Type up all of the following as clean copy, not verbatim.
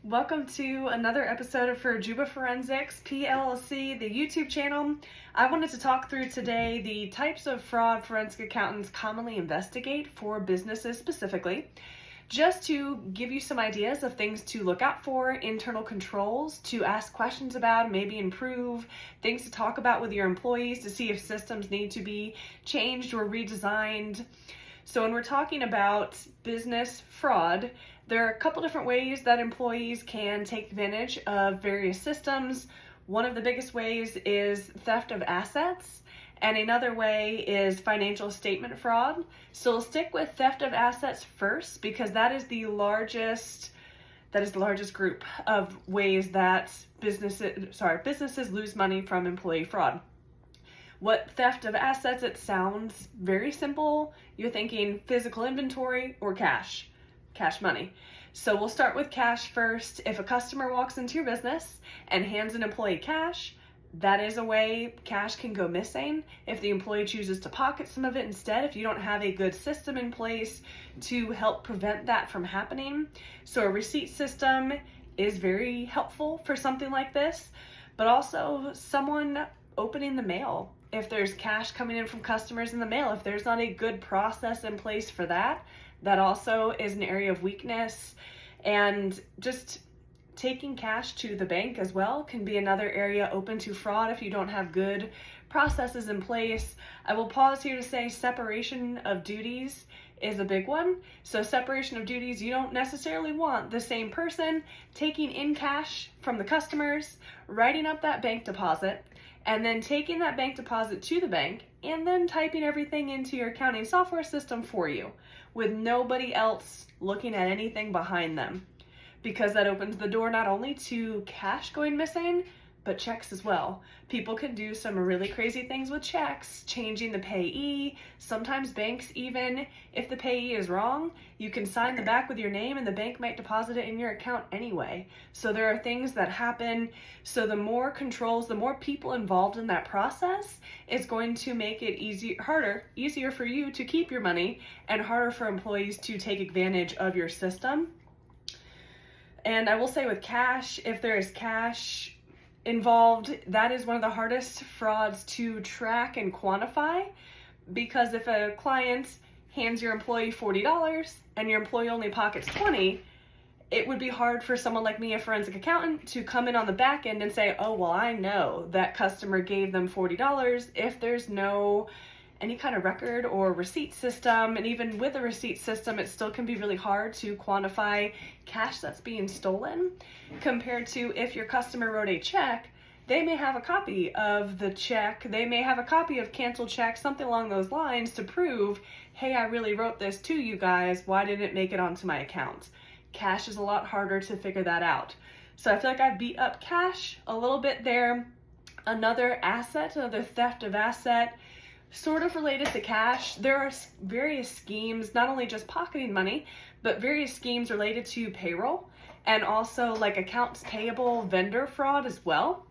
Welcome to another episode of For Juba Forensics, PLLC, the YouTube channel. I wanted to talk through today the types of fraud forensic accountants commonly investigate for businesses specifically, just to give you some ideas of things to look out for, internal controls to ask questions about, maybe improve, things to talk about with your employees to see if systems need to be changed or redesigned. So when we're talking about business fraud, there are a couple different ways that employees can take advantage of various systems. One of the biggest ways is theft of assets, and another way is financial statement fraud. So we'll stick with theft of assets first because that is the largest group of ways that businesses lose money from employee fraud. What theft of assets, it sounds very simple. You're thinking physical inventory or cash money. So we'll start with cash first. If a customer walks into your business and hands an employee cash, that is a way cash can go missing. If the employee chooses to pocket some of it instead, if you don't have a good system in place to help prevent that from happening. So a receipt system is very helpful for something like this, but also someone opening the mail. If there's cash coming in from customers in the mail, if there's not a good process in place for that, that also is an area of weakness. And just taking cash to the bank as well can be another area open to fraud if you don't have good processes in place. I will pause here to say separation of duties is a big one. So separation of duties, you don't necessarily want the same person taking in cash from the customers, writing up that bank deposit, and then taking that bank deposit to the bank and then typing everything into your accounting software system for you with nobody else looking at anything behind them, because that opens the door not only to cash going missing, but checks as well. People can do some really crazy things with checks, changing the payee. Sometimes banks, even if the payee is wrong, you can sign the back with your name and the bank might deposit it in your account anyway. So there are things that happen. So the more controls, the more people involved in that process is going to make it easier for you to keep your money and harder for employees to take advantage of your system. And I will say with cash, if there is cash involved, that is one of the hardest frauds to track and quantify, because if a client hands your employee $40 and your employee only pockets $20, it would be hard for someone like me, a forensic accountant, to come in on the back end and say, oh, well, I know that customer gave them $40 if there's no any kind of record or receipt system. And even with a receipt system, it still can be really hard to quantify cash that's being stolen compared to if your customer wrote a check. They may have a copy of the check. They may have a copy of canceled checks, something along those lines to prove, hey, I really wrote this to you guys. Why didn't it make it onto my account? Cash is a lot harder to figure that out. So I feel like I beat up cash a little bit there. Another theft of asset, sort of related to cash, there are various schemes, not only just pocketing money, but various schemes related to payroll and also like accounts payable vendor fraud as well.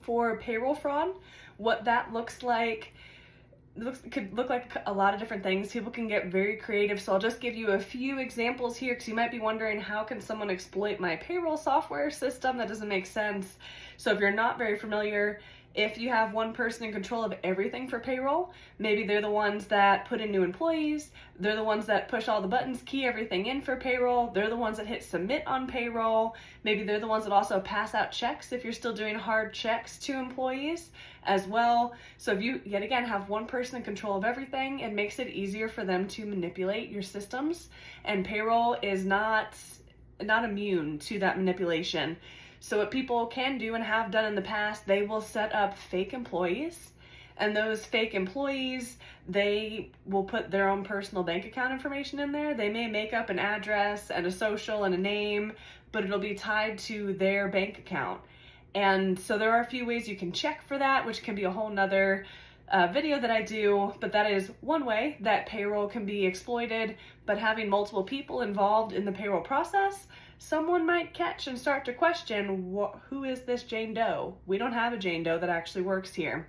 For payroll fraud, what that looks like, could look like a lot of different things. People can get very creative, so I'll just give you a few examples here because you might be wondering, how can someone exploit my payroll software system? That doesn't make sense. So if you're not very familiar, if you have one person in control of everything for payroll, maybe they're the ones that put in new employees, they're the ones that push all the buttons, key everything in for payroll, they're the ones that hit submit on payroll, maybe they're the ones that also pass out checks if you're still doing hard checks to employees as well. So if you, yet again, have one person in control of everything, it makes it easier for them to manipulate your systems, and payroll is not immune to that manipulation. So what people can do and have done in the past, they will set up fake employees, and those fake employees, they will put their own personal bank account information in there. They may make up an address and a social and a name, but it'll be tied to their bank account. And so there are a few ways you can check for that, which can be a whole nother video that I do, but that is one way that payroll can be exploited. But having multiple people involved in the payroll process, someone might catch and start to question, who is this Jane Doe? We don't have a Jane Doe that actually works here.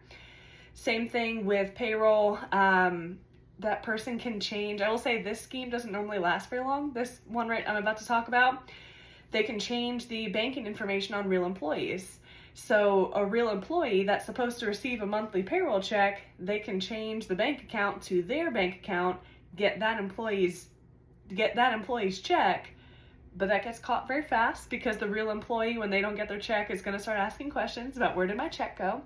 Same thing with payroll. That person can change. I will say this scheme doesn't normally last very long. This one I'm about to talk about, they can change the banking information on real employees. So a real employee that's supposed to receive a monthly payroll check, they can change the bank account to their bank account, get that employee's check, but that gets caught very fast because the real employee, when they don't get their check, is going to start asking questions about where did my check go.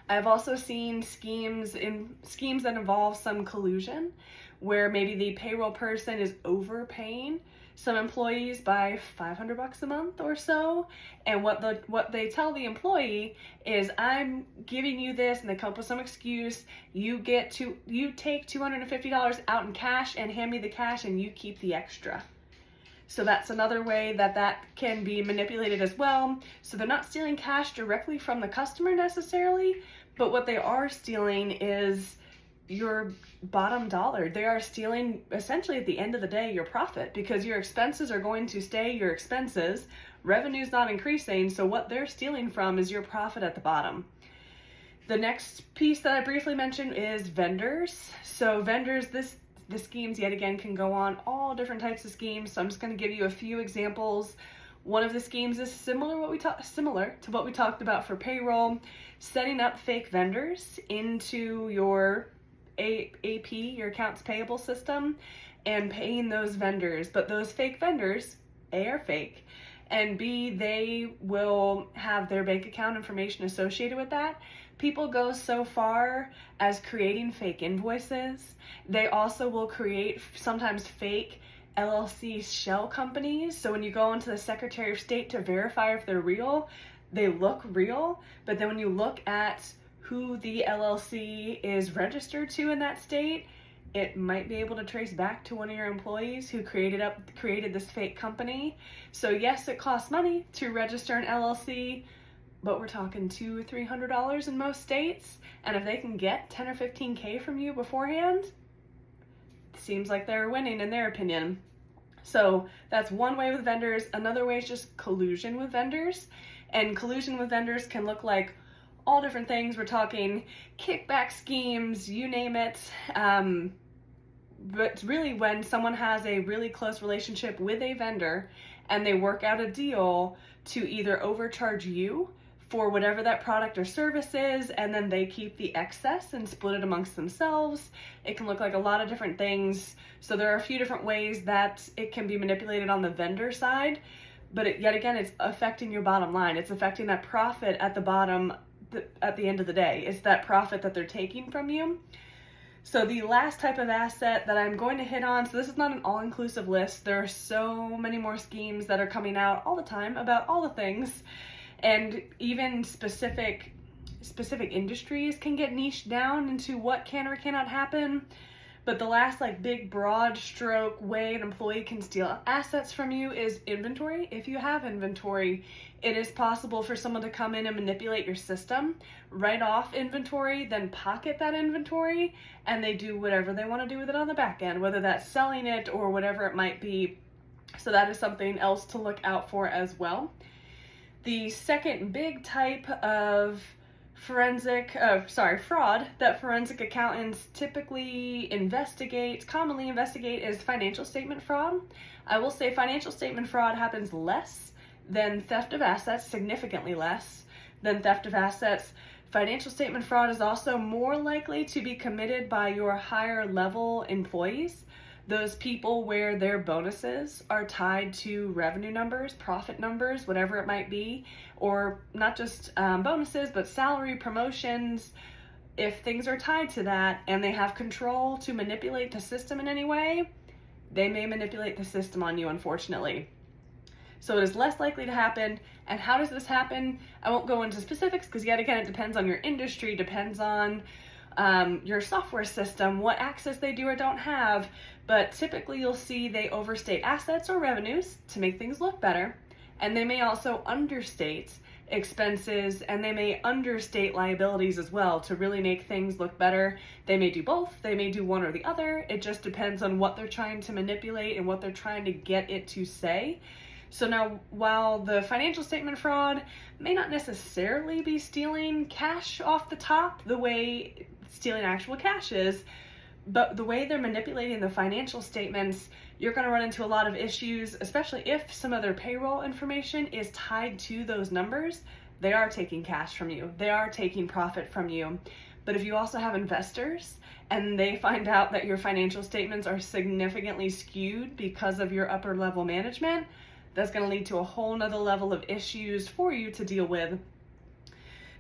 I've also seen schemes that involve some collusion, where maybe the payroll person is overpaying some employees by $500 a month or so, and what they tell the employee is, I'm giving you this, and they come up with some excuse. You take $250 out in cash and hand me the cash, and you keep the extra. So that's another way that can be manipulated as well. So they're not stealing cash directly from the customer necessarily, but what they are stealing is your bottom dollar. They are stealing, essentially at the end of the day, your profit, because your expenses are going to stay your expenses. Revenue's not increasing, so what they're stealing from is your profit at the bottom. The next piece that I briefly mentioned is vendors. So vendors, the schemes yet again can go on all different types of schemes. So I'm just going to give you a few examples. One of the schemes is similar to what we talked about for payroll, setting up fake vendors into your AP, your accounts payable system, and paying those vendors. But those fake vendors, A, are fake, and B, they will have their bank account information associated with that. People go so far as creating fake invoices. They also will create sometimes fake LLC shell companies. So when you go into the Secretary of State to verify if they're real, they look real. But then when you look at who the LLC is registered to in that state, it might be able to trace back to one of your employees who created this fake company. So yes, it costs money to register an LLC, but we're talking $200 or $300 in most states. And if they can get 10 or 15K from you beforehand, it seems like they're winning in their opinion. So that's one way with vendors. Another way is just collusion with vendors. And collusion with vendors can look like all different things. We're talking kickback schemes, you name it. But really, when someone has a really close relationship with a vendor and they work out a deal to either overcharge you for whatever that product or service is, and then they keep the excess and split it amongst themselves. It can look like a lot of different things. So there are a few different ways that it can be manipulated on the vendor side, but yet again, it's affecting your bottom line. It's affecting that profit at the bottom at the end of the day. It's that profit that they're taking from you. So the last type of asset that I'm going to hit on, so this is not an all-inclusive list. There are so many more schemes that are coming out all the time about all the things. And even specific industries can get niched down into what can or cannot happen. But the last big broad stroke way an employee can steal assets from you is inventory. If you have inventory, it is possible for someone to come in and manipulate your system, write off inventory, then pocket that inventory, and they do whatever they want to do with it on the back end, whether that's selling it or whatever it might be. So that is something else to look out for as well. The second big type of fraud that forensic accountants commonly investigate is financial statement fraud. I will say financial statement fraud happens less than theft of assets, significantly less than theft of assets. Financial statement fraud is also more likely to be committed by your higher level employees, those people where their bonuses are tied to revenue numbers, profit numbers, whatever it might be, or not just bonuses, but salary, promotions. If things are tied to that and they have control to manipulate the system in any way, they may manipulate the system on you, unfortunately. So it is less likely to happen. And how does this happen? I won't go into specifics because yet again, it depends on your industry, depends on your software system, what access they do or don't have. But typically you'll see they overstate assets or revenues to make things look better. And they may also understate expenses, and they may understate liabilities as well to really make things look better. They may do both. They may do one or the other. It just depends on what they're trying to manipulate and what they're trying to get it to say. So now, while the financial statement fraud may not necessarily be stealing cash off the top the way stealing actual cash is, But the way they're manipulating the financial statements, you're going to run into a lot of issues, especially if some of their payroll information is tied to those numbers. They are taking cash from you. They are taking profit from you. But if you also have investors and they find out that your financial statements are significantly skewed because of your upper level management, that's going to lead to a whole nother level of issues for you to deal with.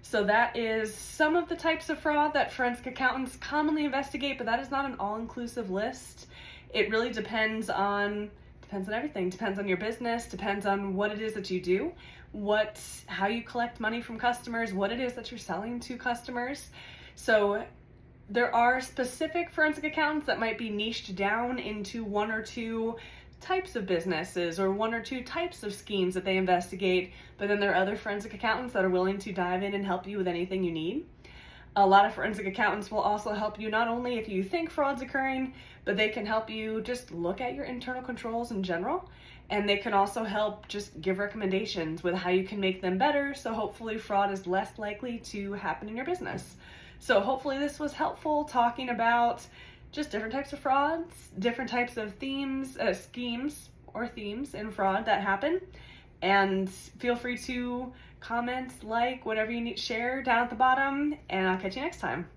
So that is some of the types of fraud that forensic accountants commonly investigate, but that is not an all-inclusive list. It really depends on everything. Depends on your business, depends on what it is that you do, how you collect money from customers, what it is that you're selling to customers. So there are specific forensic accountants that might be niched down into one or two types of businesses or one or two types of schemes that they investigate, but then there are other forensic accountants that are willing to dive in and help you with anything you need. A lot of forensic accountants will also help you not only if you think fraud's occurring, but they can help you just look at your internal controls in general, and they can also help just give recommendations with how you can make them better, so hopefully fraud is less likely to happen in your business. So hopefully this was helpful, talking about just different types of frauds, different types of schemes or themes in fraud that happen. And feel free to comment, like, whatever you need, share down at the bottom, and I'll catch you next time.